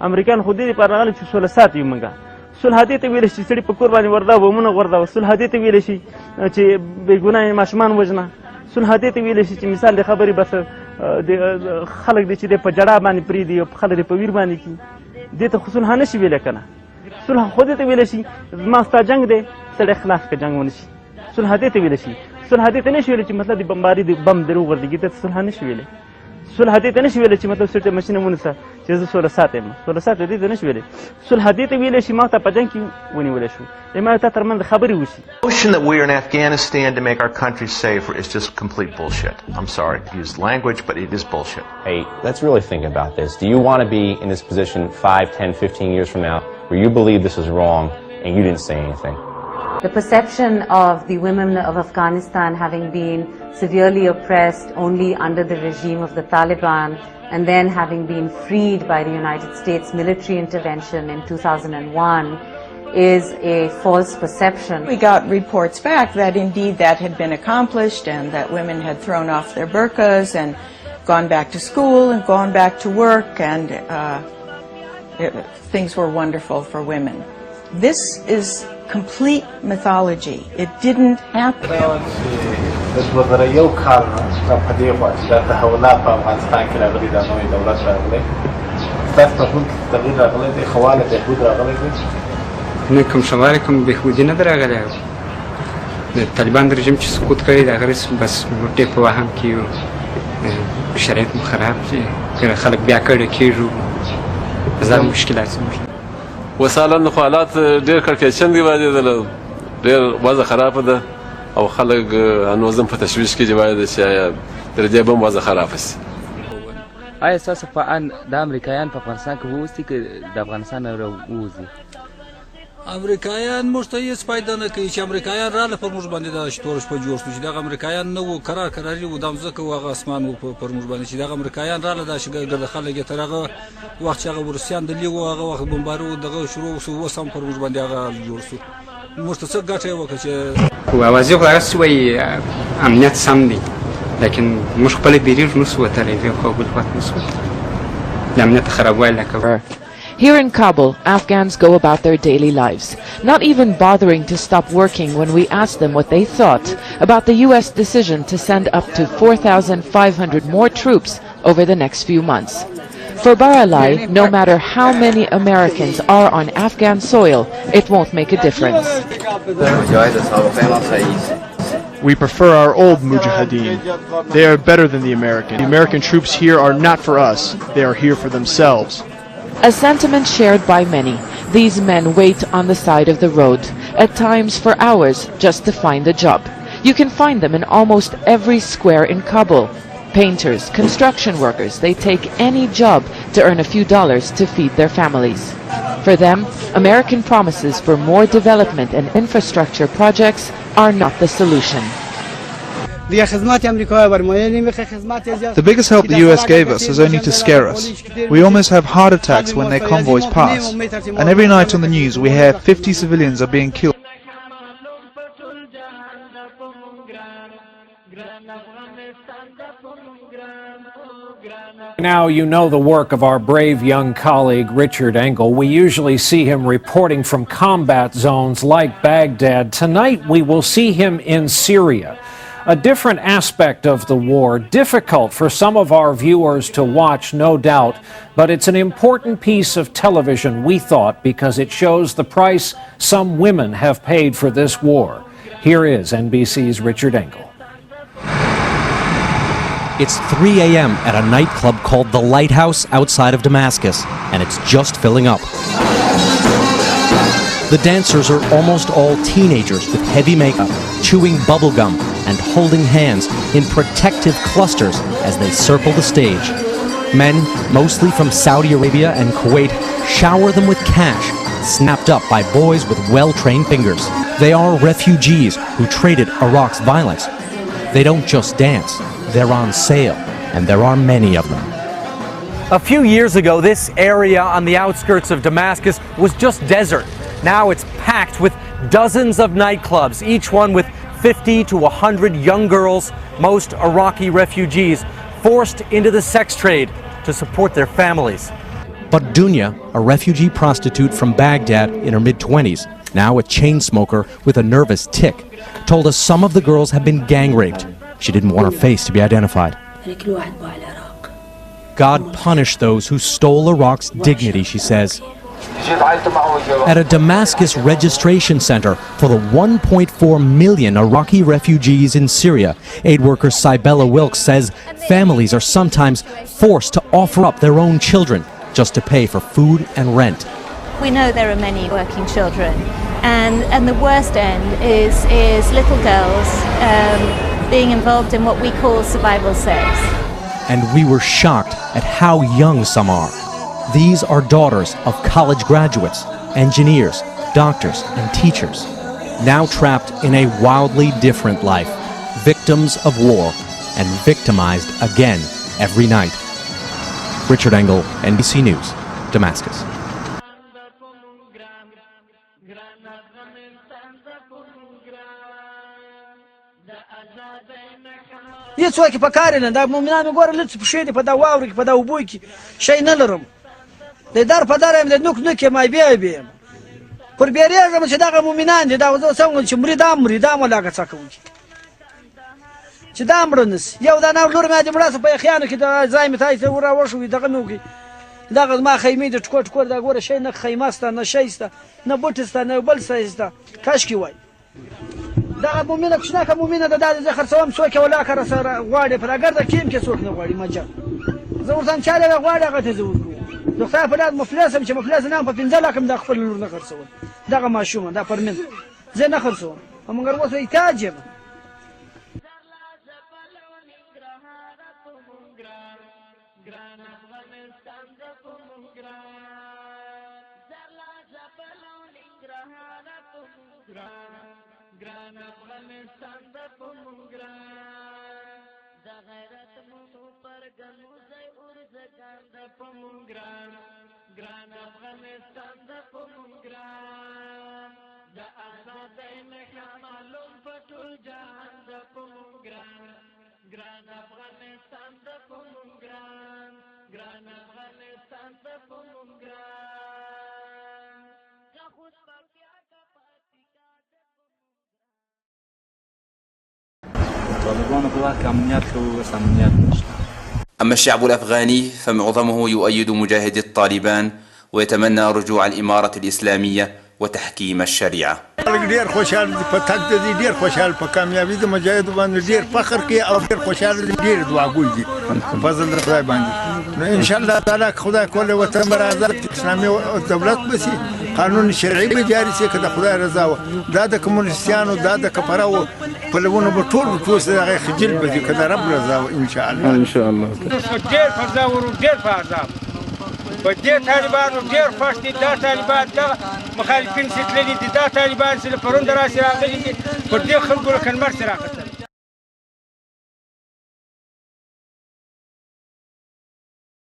امریکایان خو دې لپاره راغلي چې سوله ساتي موږ. صلح دې ته ویلی شي سړي په کور باندې وردا بمونه غورځوه. صلح دې ته ویلی شي چې بېګناه ماشومان وژنه. صلح دې ته ویلی شي چې مثال د خبرې بس د خلک دي چې دی په جړا باندې پرېږدي او خلک دې په ویر باندې کړي. دې ته خو صلح نه شي ویلی که نه. صلح خو دې ته ویلی شي زما ستا جنګ دی سړی خلاص که جنګ ونه شي. صلح دې ته ویلی شي. صلح دې ته نه شي ویلی چې مطلب د بمباري د بم در وغورځېږي. ته صلح نه شي ویلی. صلح دې ته نه شي ویلی چې مطلب سړي ته مشینه ونیسه چې زه سوله ساتم. سوله ساتم دې ته نه شي ویلی. صلح دې ته ویلی شي ما ته په جنګ کې ونیولی شو. ما ته ترمنځ خبرې وشي. The notion that we are in Afghanistan to make our country safer is just complete bullshit. I'm sorry to use language, but it is bullshit. Hey, let's really think about this. Do you want to be in this position 5, 10, 15 years from now where you believe this is wrong and you didn't say anything? The perception of the women of Afghanistan having been severely oppressed only under the regime of the Taliban and then having been freed by the United States military intervention in 2001 is a false perception. We got reports back that indeed that had been accomplished and that women had thrown off their burqas and gone back to school and gone back to work and things were wonderful for women. This is complete mythology. It didn't happen. نه کوم شماره کوم بهودی نه راغلی. د طالبان رژیم چې سقوط کړی د هغه بس موټې په وهم کې یو شرایط مو خراب دي خلک بیا کډه کېږو هزار مشکلات وسایل خو حالات ډېر کړکېچن دي باندې ډېر وضع خرابه ده او خلک نو زم په تشویش کې چې باید چې تر دې بم وضع خرابه شي. آیا ستاسو فعال د امریکایان په افغانستان کې ووځي که د افغانستان نه راووځي؟ امریکایان موږ ته هېڅ فایده نه کوي چې امریکایان راغله پر موږ باندې دغه توره شپه جوړ شو چې دغه امریکایان نه وو کراري وو دا مځکه وو هغه اسمان وو پر موږ باندې چې دغه امریکایان راغله دا چې ګرده خلک یې تر هغه وخت چې هغه روسیان دلې وو هغه وخت بمباري وو دغه شروع شو اوس هم پر موږ باندې هغه جوړ شو. موږ ته څه ګټه یې وکړه چې خو اوازې خو هغسې وایي امنیت سم دی لیکن موږ خپله بیریږ نسو وتلی بیا خو بل خواته نسو وتلی د امنیت خرابوالی لکه. Here in Kabul, Afghans go about their daily lives, not even bothering to stop working when we ask them what they thought about the U.S. decision to send up to 4,500 more troops over the next few months. For Baralai, no matter how many Americans are on Afghan soil, it won't make a difference. We prefer our old mujahideen. They are better than the American. The American troops here are not for us. They are here for themselves. A sentiment shared by many. These men wait on the side of the road, at times for hours, just to find a job. You can find them in almost every square in Kabul. Painters, construction workers, they take any job to earn a few dollars to feed their families. For them, American promises for more development and infrastructure projects are not the solution. The biggest help the US gave us is only to scare us. We almost have heart attacks when their convoys pass. And every night on the news we hear 50 civilians are being killed. Now you know the work of our brave young colleague Richard Engel. We usually see him reporting from combat zones like Baghdad. Tonight we will see him in Syria. A different aspect of the war, difficult for some of our viewers to watch, no doubt, but it's an important piece of television, we thought, because it shows the price some women have paid for this war. Here is NBC's Richard Engel. It's 3 a.m. at a nightclub called The Lighthouse outside of Damascus, and it's just filling up. The dancers are almost all teenagers with heavy makeup, chewing bubblegum, and holding hands in protective clusters as they circle the stage. Men, mostly from Saudi Arabia and Kuwait, shower them with cash, snapped up by boys with well-trained fingers. They are refugees who traded Iraq's violence They don't just dance, they're on sale, and there are many of them. A few years ago, this area on the outskirts of Damascus was just desert. Now it's packed with dozens of nightclubs, each one with 50 to 100 young girls, most Iraqi refugees, forced into the sex trade to support their families. But Dunya, a refugee prostitute from Baghdad in her mid-20s, now a chain smoker with a nervous tic, told us some of the girls have been gang raped. She didn't want her face to be identified. God punished those who stole Iraq's dignity, she says. At a Damascus registration center for the 1.4 million Iraqi refugees in Syria, aid worker Cybella Wilkes says families are sometimes forced to offer up their own children just to pay for food and rent. We know there are many working children, and the worst end is little girls being involved in what we call survival sex. And we were shocked at how young some are. These are daughters of college graduates, engineers, doctors, and teachers, now trapped in a wildly different life, victims of war and victimized again every night. Richard Engel, NBC News, Damascus. هیڅوک په کار نه دا مومنان ګوره لڅ په شی دی په دا واورو کې په دا اوبو کې شی نه لرم د در په دار هم د نوک نوک ما بیا بیا پر بیریږم چې دغه مومنان دي دا زه څنګه چې مریدام ولاګه څه کوي چې دا مړنس یو دا نور لور مې د مړاس په خیانو کې د ځای مې تاسو ورا وشو دغه نوګي دغه ما خیمه د ټکوټ کور دا ګوره شی نه خیماسته نه شیسته نه بوټسته نه بل سیسته کاش کی وای دا مومنه کښنه کوم مومنه د دې خرڅوم څوک ولا کار سره غواړي پر اگر د کیم کې څوک نه غواړي مجا زه ورته چاله غواړي هغه ته زو نو خدای په دې مفلسم چې مفلس نه په 15 لک د خپل لور نه خرڅوم دغه ماشومه دا پرمن زه نه خرڅوم موږ ورته ایتاج ګران افغانستان د پمګران د غیرت مو پر ګنو ځای اورځګان د پمګران ګران افغانستان د پمګران د آزادۍ نښه معلوم په ټول جهان د پمګران ګران افغانستان د پمګران ګران افغانستان د پمګران دا خود أما الشعب الأفغاني فمعظمه يؤيد مجاهدي الطالبان ويتمنى رجوع الإمارة الإسلامية وتحكيم الشريعة. ډیر خوشحال دي په تک دي ډیر خوشحال په کامیابی د مجاهد باندې ډیر فخر کوي او ډیر خوشحال دي ډیر دعاګوي دي فضل د خدای باندې نو ان شاء الله تعالی خدای کول وطن بر آزاد اسلامي دولت بسي قانون شرعي به جاري شي کله خدای رضا و دا د کمونستانو دا د کفراو په لونه به ټول سره خجل به کله رب رضا و ان شاء الله ډیر فضا ورو ډیر فضا په دې طالبانو ډیر خوښ دي دا طالبان دا مخالفین ستللي دي دا طالبان چې پرون دراسي راغلي دي په دې خلکو کنمر سره